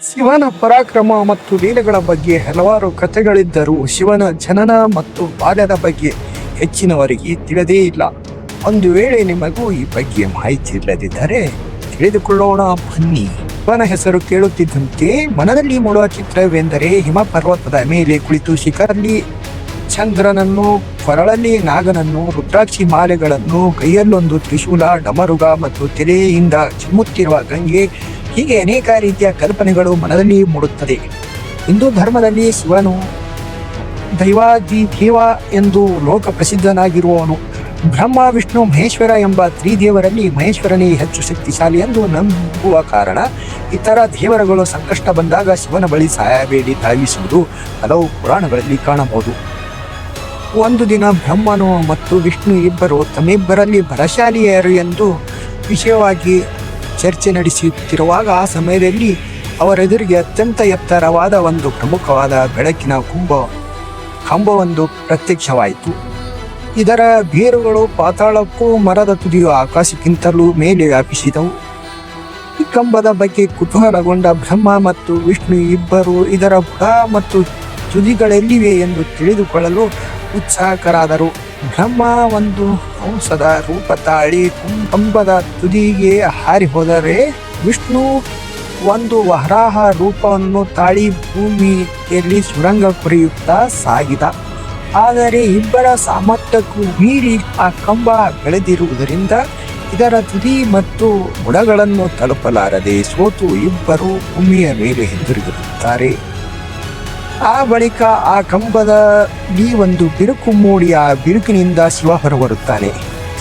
ಶಿವನ ಪರಾಕ್ರಮ ಮತ್ತು ಲೀಲೆಗಳ ಬಗ್ಗೆ ಹಲವಾರು ಕಥೆಗಳಿದ್ದರೂ ಶಿವನ ಜನನ ಮತ್ತು ಬಾಲ್ಯದ ಬಗ್ಗೆ ಹೆಚ್ಚಿನವರಿಗೆ ತಿಳಿದೇ ಇಲ್ಲ. ಒಂದು ವೇಳೆ ನಿಮಗೂ ಈ ಬಗ್ಗೆ ಮಾಹಿತಿ ಇಲ್ಲದಿದ್ದರೆ ತಿಳಿದುಕೊಳ್ಳೋಣ ಬನ್ನಿ. ಶಿವನ ಹೆಸರು ಕೇಳುತ್ತಿದ್ದಂತೆ ಮನದಲ್ಲಿ ಮೂಡುವ ಚಿತ್ರವೆಂದರೆ ಹಿಮ ಪರ್ವತದ ಮೇಲೆ ಕುಳಿತು ಶಿಖರಲ್ಲಿ ಚಂದ್ರನನ್ನು, ಕೊರಳಲ್ಲಿ ನಾಗನನ್ನು, ರುದ್ರಾಕ್ಷಿ ಮಾಲೆಗಳನ್ನು, ಕೈಯಲ್ಲೊಂದು ತ್ರಿಶೂಲ, ಡಮರುಗ ಮತ್ತು ತೆರೆಯಿಂದ ಚಿಮ್ಮುತ್ತಿರುವ ಗಂಗೆ, ಹೀಗೆ ಅನೇಕ ರೀತಿಯ ಕಲ್ಪನೆಗಳು ಮನದಲ್ಲಿ ಮೂಡುತ್ತದೆ. ಹಿಂದೂ ಧರ್ಮದಲ್ಲಿ ಶಿವನು ದೈವಾಧಿದೇವ ಎಂದು ಲೋಕ ಪ್ರಸಿದ್ಧನಾಗಿರುವವನು. ಬ್ರಹ್ಮ, ವಿಷ್ಣು, ಮಹೇಶ್ವರ ಎಂಬ ತ್ರಿದೇವರಲ್ಲಿ ಮಹೇಶ್ವರನೇ ಹೆಚ್ಚು ಶಕ್ತಿಶಾಲಿ ಎಂದು ನಂಬುವ ಕಾರಣ ಇತರ ದೇವರುಗಳು ಸಂಕಷ್ಟ ಬಂದಾಗ ಶಿವನ ಬಳಿ ಸಹಾಯ ಬೇಡಿ ಧಾವಿಸುವುದು ಹಲವು ಪುರಾಣಗಳಲ್ಲಿ ಕಾಣಬಹುದು. ಒಂದು ದಿನ ಬ್ರಹ್ಮನು ಮತ್ತು ವಿಷ್ಣು ಇಬ್ಬರು ತಮ್ಮಿಬ್ಬರಲ್ಲಿ ಬಲಶಾಲಿಯರು ಎಂದು ವಿಷಯವಾಗಿ ಚರ್ಚೆ ನಡೆಸುತ್ತಿರುವಾಗ ಆ ಸಮಯದಲ್ಲಿ ಅವರೆದುರಿಗೆ ಅತ್ಯಂತ ಎತ್ತರವಾದ ಒಂದು ಪ್ರಮುಖವಾದ ಬೆಳಕಿನ ಕಂಬವೊಂದು ಪ್ರತ್ಯಕ್ಷವಾಯಿತು. ಇದರ ಬೇರುಗಳು ಪಾತಾಳಕ್ಕೂ ಮರದ ತುದಿಯು ಆಕಾಶಕ್ಕಿಂತಲೂ ಮೇಲೆ ವ್ಯಾಪಿಸಿದವು. ಈ ಕಂಬದ ಬಗ್ಗೆ ಕುತೂಹಲಗೊಂಡ ಬ್ರಹ್ಮ ಮತ್ತು ವಿಷ್ಣು ಇಬ್ಬರು ಇದರ ಬುಡ ಮತ್ತು ತುದಿಗಳೆಲ್ಲಿವೆ ಎಂದು ತಿಳಿದುಕೊಳ್ಳಲು ಉತ್ಸಾಹಕರಾದರು. ಬ್ರಹ್ಮ ಒಂದು ಹಂಸದ ರೂಪ ತಾಳಿ ಕಂಬದ ತುದಿಗೆ ಹಾರಿ ಹೋದರೆ, ವಿಷ್ಣು ಒಂದು ವರಾಹ ರೂಪವನ್ನು ತಾಳಿ ಭೂಮಿಯಲ್ಲಿ ಸುರಂಗ ಕೊರೆಯುತ್ತಾ ಸಾಗಿದ. ಆದರೆ ಇಬ್ಬರ ಸಾಮರ್ಥ್ಯಕ್ಕೂ ಮೀರಿ ಆ ಕಂಬ ಬೆಳೆದಿರುವುದರಿಂದ ಇದರ ತುದಿ ಮತ್ತು ಬುಡಗಳನ್ನು ತಲುಪಲಾರದೆ ಸೋತು ಇಬ್ಬರು ಭೂಮಿಯ ಮೇಲೆ ಹಿಂದಿರುಗುತ್ತಾರೆ. ಆ ಬಳಿಕ ಆ ಕಂಬದಲ್ಲಿ ಒಂದು ಬಿರುಕು ಮೂಡಿ ಆ ಬಿರುಕಿನಿಂದ ಶಿವ ಹೊರಬರುತ್ತಾನೆ.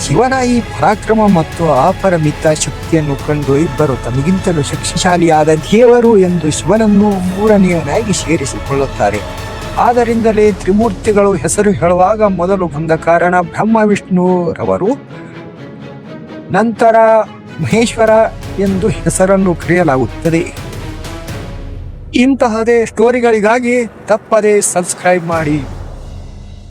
ಶಿವನ ಈ ಪರಾಕ್ರಮ ಮತ್ತು ಅಪರಿಮಿತ ಶಕ್ತಿಯನ್ನು ಕಂಡು ಇಬ್ಬರು ತಮಗಿಂತಲೂ ಶಕ್ತಿಶಾಲಿಯಾದ ದೇವರು ಎಂದು ಶಿವನನ್ನು ಮೂರನೆಯನಾಗಿ ಸೇರಿಸಿಕೊಳ್ಳುತ್ತಾರೆ. ಆದ್ದರಿಂದಲೇ ತ್ರಿಮೂರ್ತಿಗಳು ಹೆಸರು ಹೇಳುವಾಗ ಮೊದಲು ಬಂದ ಕಾರಣ ಬ್ರಹ್ಮ ವಿಷ್ಣುರವರು, ನಂತರ ಮಹೇಶ್ವರ ಎಂದು ಹೆಸರನ್ನು ಕರೆಯಲಾಗುತ್ತದೆ. ಇಂತಹದೇ ಸ್ಟೋರಿಗಳಿಗಾಗಿ ತಪ್ಪದೇ ಸಬ್ಸ್ಕ್ರೈಬ್ ಮಾಡಿ.